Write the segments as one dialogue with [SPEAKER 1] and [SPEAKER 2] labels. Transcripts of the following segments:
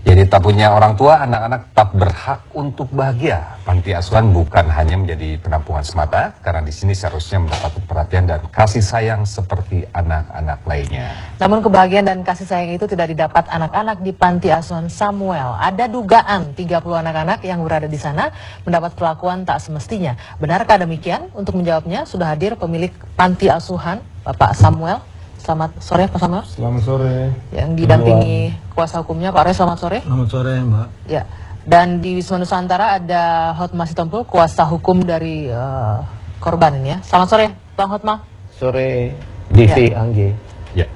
[SPEAKER 1] Jadi tak punya orang tua, anak-anak tetap berhak untuk bahagia. Panti asuhan bukan hanya menjadi penampungan semata, karena di sini seharusnya mendapat perhatian dan kasih sayang seperti anak-anak lainnya.
[SPEAKER 2] Namun kebahagiaan dan kasih sayang itu tidak didapat anak-anak di Panti Asuhan Samuel. Ada dugaan 30 anak-anak yang berada di sana mendapat perlakuan tak semestinya. Benarkah demikian? Untuk menjawabnya sudah hadir pemilik Panti Asuhan, Bapak Samuel. Selamat sore Pak Samuel.
[SPEAKER 3] Selamat sore.
[SPEAKER 2] Yang didampingi kuasa hukumnya Pak Roy, selamat sore.
[SPEAKER 3] Selamat sore Mbak.
[SPEAKER 2] Ya. Dan di Wisma Nusantara ada Hotma Sitompul, kuasa hukum dari korban ini ya. Selamat sore Bang Hotma.
[SPEAKER 4] Sore Divi
[SPEAKER 2] Ya.
[SPEAKER 4] Anggi.
[SPEAKER 1] Ya.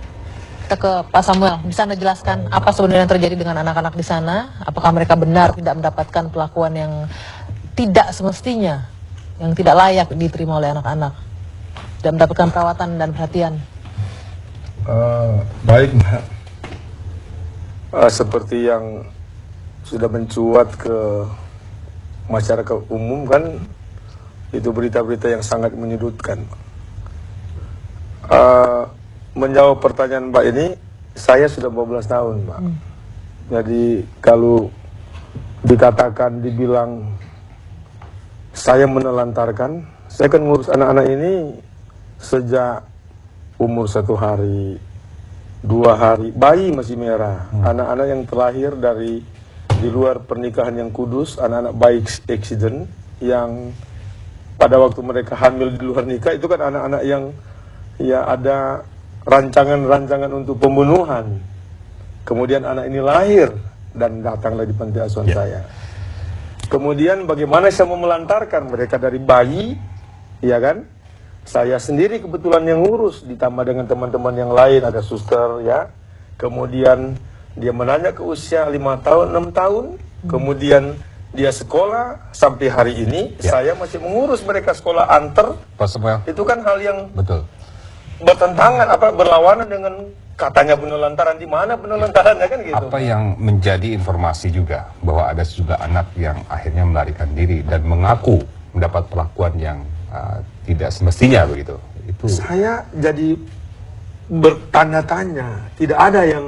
[SPEAKER 2] Kita ke Pak Samuel, bisa Anda jelaskan apa sebenarnya yang terjadi dengan anak-anak di sana? Apakah mereka benar tidak mendapatkan perlakuan yang tidak semestinya, yang tidak layak diterima oleh anak-anak, dan mendapatkan perawatan dan perhatian?
[SPEAKER 3] Baik Mbak. Seperti yang sudah mencuat ke masyarakat umum kan, itu berita-berita yang sangat menyudutkan. Menjawab pertanyaan Mbak ini, saya sudah 12 tahun Mbak. Jadi kalau dikatakan, dibilang saya menelantarkan, saya kan ngurus anak-anak ini sejak umur 1 hari, 2 hari, bayi masih merah. Anak-anak yang terlahir dari di luar pernikahan yang kudus, anak-anak bayi accident yang pada waktu mereka hamil di luar nikah, itu kan anak-anak yang ya ada rancangan-rancangan untuk pembunuhan. Kemudian anak ini lahir dan datanglah di panti asuhan saya. Kemudian bagaimana saya mau melantarkan mereka dari bayi, ya kan? Saya sendiri kebetulan yang ngurus, ditambah dengan teman-teman yang lain, ada suster ya. Kemudian dia menanya ke usia 5 tahun, 6 tahun. Kemudian dia sekolah sampai hari ini, saya masih mengurus mereka sekolah antar.
[SPEAKER 1] Pak Samuel.
[SPEAKER 3] Itu kan hal yang
[SPEAKER 1] Betul.
[SPEAKER 3] bertentangan, berlawanan dengan katanya penelantaran. Di mana penelantarannya kan gitu.
[SPEAKER 1] Apa yang menjadi informasi juga bahwa ada juga anak yang akhirnya melarikan diri dan mengaku mendapat perlakuan yang tidak semestinya begitu. Itu
[SPEAKER 3] saya jadi bertanya-tanya, tidak ada yang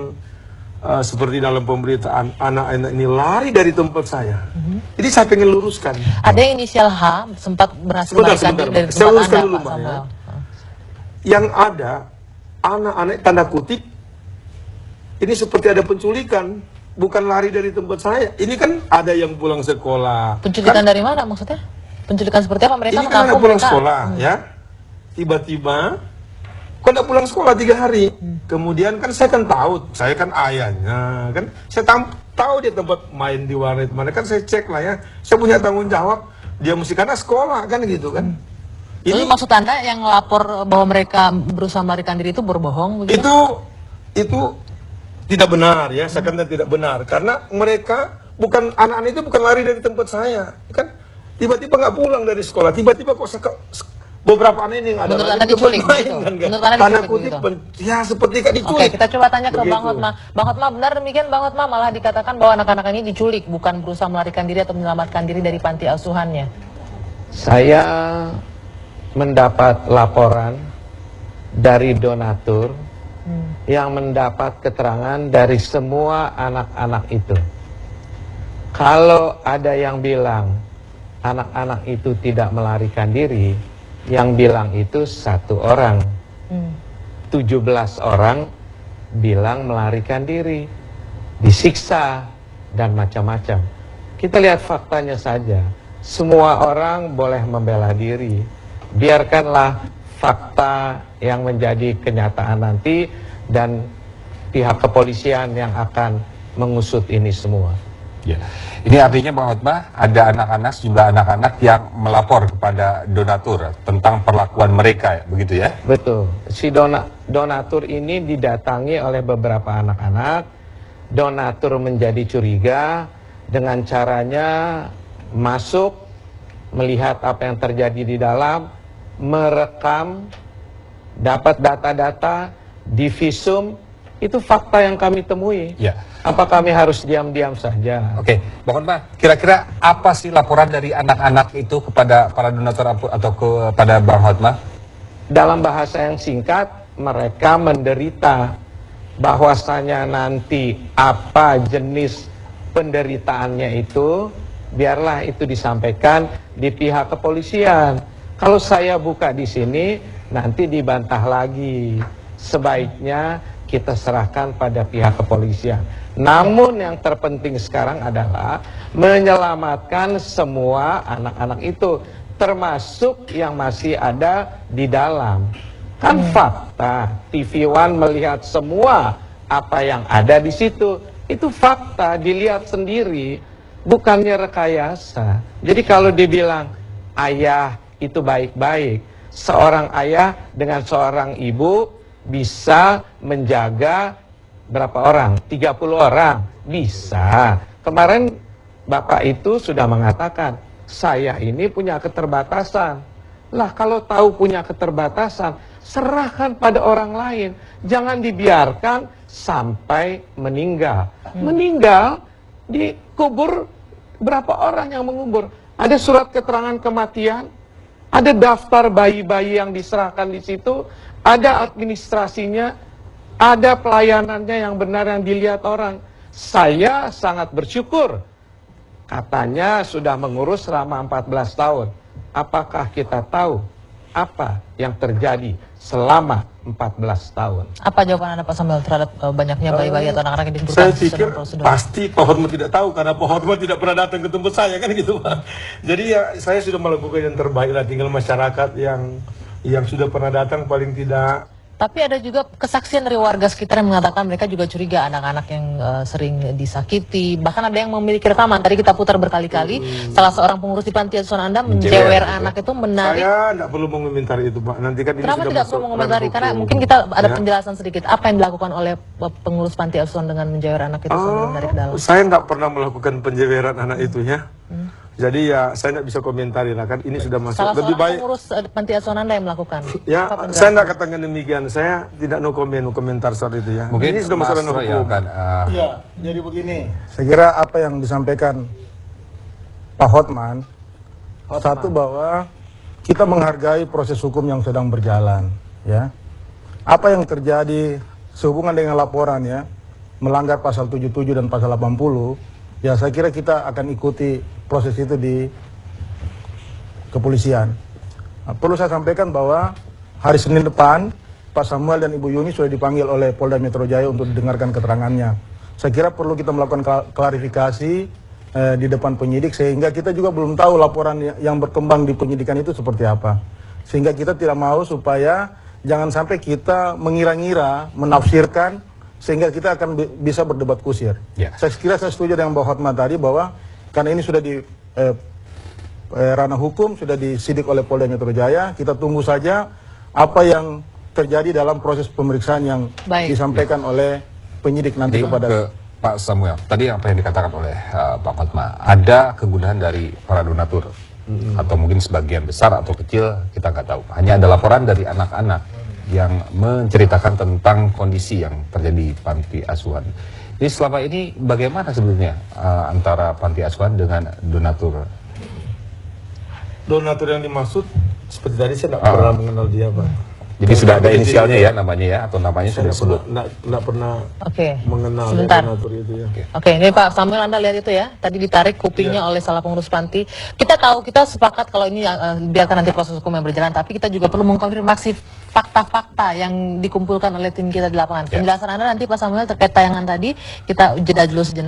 [SPEAKER 3] seperti dalam pemberitaan anak-anak ini lari dari tempat saya. Jadi saya pengen luruskan.
[SPEAKER 2] Ada yang inisial H sempat berhasil melarikan diri dari
[SPEAKER 3] Saya
[SPEAKER 2] tempat
[SPEAKER 3] luruskan
[SPEAKER 2] Anda,
[SPEAKER 3] dulu
[SPEAKER 2] Pak
[SPEAKER 3] Mbak ya.
[SPEAKER 2] Samuel.
[SPEAKER 3] Yang ada anak-anak tanda kutip ini seperti ada penculikan, bukan lari dari tempat saya. Ini kan ada yang pulang sekolah.
[SPEAKER 2] Penculikan
[SPEAKER 3] Kan
[SPEAKER 2] dari mana maksudnya? Penculikan seperti apa? Mereka
[SPEAKER 3] ini kan ada
[SPEAKER 2] mengaku
[SPEAKER 3] pulang
[SPEAKER 2] mereka
[SPEAKER 3] sekolah ya. Tiba-tiba kok tidak pulang sekolah 3 hari. Kemudian kan saya kan tahu, saya kan ayahnya kan. Saya tahu dia tempat main di warnet mana, kan saya cek lah ya. Saya punya tanggung jawab. Dia mesti karena sekolah kan gitu kan.
[SPEAKER 2] Jadi maksud Anda yang lapor bahwa mereka berusaha melarikan diri itu berbohong begitu?
[SPEAKER 3] Itu tidak benar ya, saya katakan tidak benar karena mereka bukan anak-anak itu bukan lari dari tempat saya, kan tiba-tiba nggak pulang dari sekolah, tiba-tiba kok beberapa anak ini nggak ada
[SPEAKER 2] Menurut
[SPEAKER 3] lagi
[SPEAKER 2] Anda diculik
[SPEAKER 3] main
[SPEAKER 2] gitu?
[SPEAKER 3] kan,
[SPEAKER 2] Menurut Anda
[SPEAKER 3] tanda
[SPEAKER 2] diculik
[SPEAKER 3] kutip
[SPEAKER 2] gitu?
[SPEAKER 3] ya seperti kayak diculik.
[SPEAKER 2] Oke, kita coba tanya ke
[SPEAKER 3] Begitu.
[SPEAKER 2] Bang Hotma. Bang Hotma, benar demikian Bang Hotma? Malah dikatakan bahwa anak-anak ini diculik, bukan berusaha melarikan diri atau menyelamatkan diri dari panti asuhannya.
[SPEAKER 4] Saya mendapat laporan dari donatur yang mendapat keterangan dari semua anak-anak itu. Kalau ada yang bilang anak-anak itu tidak melarikan diri, yang bilang itu 1 orang. 17 orang bilang melarikan diri, disiksa, dan macam-macam. Kita lihat faktanya saja. Semua orang boleh membela diri. Biarkanlah fakta yang menjadi kenyataan nanti dan pihak kepolisian yang akan mengusut ini semua.
[SPEAKER 1] ya. Ini artinya Bang Hotma, ada anak-anak, sejumlah anak-anak yang melapor kepada donatur tentang perlakuan mereka, begitu ya?
[SPEAKER 4] Betul. Si donatur ini didatangi oleh beberapa anak-anak. Donatur menjadi curiga dengan caranya masuk, melihat apa yang terjadi di dalam, merekam, dapat data-data, divisum. Itu fakta yang kami temui.
[SPEAKER 1] Ya.
[SPEAKER 4] Apa kami harus diam-diam saja?
[SPEAKER 1] Oke, Bang Hotma, kira-kira apa sih laporan dari anak-anak itu kepada para donatur atau kepada Bang Hotma?
[SPEAKER 4] Dalam bahasa yang singkat, mereka menderita bahwasanya nanti apa jenis penderitaannya itu, biarlah itu disampaikan di pihak kepolisian. Kalau saya buka di sini, nanti dibantah lagi. Sebaiknya kita serahkan pada pihak kepolisian. Namun yang terpenting sekarang adalah menyelamatkan semua anak-anak itu, termasuk yang masih ada di dalam. Kan fakta, TV One melihat semua apa yang ada di situ. Itu fakta, dilihat sendiri, bukannya rekayasa. Jadi kalau dibilang ayah itu baik-baik, seorang ayah dengan seorang ibu bisa menjaga berapa orang? 30 orang? Bisa. Kemarin Bapak itu sudah mengatakan, saya ini punya keterbatasan. Lah kalau tahu punya keterbatasan, serahkan pada orang lain. Jangan dibiarkan sampai meninggal. Meninggal, dikubur, berapa orang yang mengubur? Ada surat keterangan kematian, ada daftar bayi-bayi yang diserahkan di situ, ada administrasinya, ada pelayanannya yang benar yang dilihat orang. Saya sangat bersyukur. Katanya sudah mengurus selama 14 tahun. Apakah kita tahu apa yang terjadi selama 14 tahun?
[SPEAKER 2] Apa jawaban Anda Pak Samuel terhadap banyaknya bayi-bayi atau anak-anak yang dikuburkan?
[SPEAKER 3] Saya pikir pasti Pak Hotma tidak tahu, karena Pak Hotma tidak pernah datang ke tempat saya, kan gitu Pak. Jadi ya saya sudah melakukan yang terbaik lah, tinggal masyarakat yang sudah pernah datang paling tidak.
[SPEAKER 2] Tapi ada juga kesaksian dari warga sekitar yang mengatakan mereka juga curiga anak-anak yang sering disakiti. Bahkan ada yang memiliki rekaman, tadi kita putar berkali-kali. Salah seorang pengurus di panti asuhan Anda menjewer anak itu, menarik.
[SPEAKER 3] Saya tidak perlu mengomentari itu Pak. Nanti kan ini
[SPEAKER 2] Kenapa
[SPEAKER 3] sudah
[SPEAKER 2] tidak
[SPEAKER 3] masuk
[SPEAKER 2] perlu mengomentari?
[SPEAKER 3] ranah
[SPEAKER 2] Karena
[SPEAKER 3] hukum.
[SPEAKER 2] mungkin kita ada
[SPEAKER 3] Ya.
[SPEAKER 2] penjelasan sedikit. Apa yang dilakukan oleh pengurus panti asuhan dengan menjewer anak itu sebelum dari ke dalam?
[SPEAKER 3] Saya nggak pernah melakukan penjeweran anak itu ya. Jadi ya saya nggak bisa komentari lah, kan ini sudah masuk.
[SPEAKER 2] Salah
[SPEAKER 3] Lebih
[SPEAKER 2] seorang
[SPEAKER 3] baik
[SPEAKER 2] pengurus panti asuhan Anda yang melakukan.
[SPEAKER 3] ya,
[SPEAKER 2] Apa
[SPEAKER 3] saya nggak katakan demikian. Saya tidak no komentar soal itu ya.
[SPEAKER 1] Mungkin
[SPEAKER 3] ini sudah masuk
[SPEAKER 1] Mas
[SPEAKER 3] ranah
[SPEAKER 1] Roy yang
[SPEAKER 3] hukum.
[SPEAKER 1] akan
[SPEAKER 5] Ya, jadi begini.
[SPEAKER 6] Saya kira apa yang disampaikan Pak Hotman, satu bahwa kita menghargai proses hukum yang sedang berjalan, ya. Apa yang terjadi sehubungan dengan laporan ya, melanggar pasal 77 dan pasal 80, ya saya kira kita akan ikuti proses itu di kepolisian. Nah, perlu saya sampaikan bahwa hari Senin depan Pak Samuel dan Ibu Yuni sudah dipanggil oleh Polda Metro Jaya untuk didengarkan keterangannya. Saya kira perlu kita melakukan klarifikasi di depan penyidik, sehingga kita juga belum tahu laporan yang berkembang di penyidikan itu seperti apa. Sehingga kita tidak mau supaya jangan sampai kita mengira-ngira, menafsirkan, sehingga kita akan bisa berdebat kusir.
[SPEAKER 1] Ya.
[SPEAKER 6] Saya kira saya setuju dengan Mbak Hotma tadi bahwa karena ini sudah di ranah hukum, sudah disidik oleh Polda Metro Jaya, kita tunggu saja apa yang terjadi dalam proses pemeriksaan yang
[SPEAKER 2] Baik.
[SPEAKER 6] disampaikan oleh penyidik nanti
[SPEAKER 1] Jadi
[SPEAKER 6] kepada
[SPEAKER 1] ke Pak Samuel, tadi apa yang dikatakan oleh Pak Hotma, ada kegundahan dari para donatur, atau mungkin sebagian besar atau kecil, kita nggak tahu. Hanya ada laporan dari anak-anak yang menceritakan tentang kondisi yang terjadi di panti asuhan. Jadi selama ini bagaimana sebenarnya antara panti asuhan dengan donatur?
[SPEAKER 3] Donatur yang dimaksud seperti tadi saya tidak pernah mengenal dia Pak.
[SPEAKER 1] Jadi sudah ada inisialnya ya namanya ya, atau namanya sudah disebut?
[SPEAKER 3] Nggak pernah
[SPEAKER 2] Oke,
[SPEAKER 3] mengenal
[SPEAKER 2] sebentar.
[SPEAKER 3] donatur itu ya.
[SPEAKER 2] Oke, ini Pak Samuel, Anda lihat itu ya, tadi ditarik kupingnya oleh salah pengurus panti. Kita tahu, kita sepakat kalau ini biarkan nanti proses hukum yang berjalan, tapi kita juga perlu mengkonfirmasi fakta-fakta yang dikumpulkan oleh tim kita di lapangan. Penjelasan Anda nanti Pak Samuel terkait tayangan tadi, kita jeda dulu sejenak.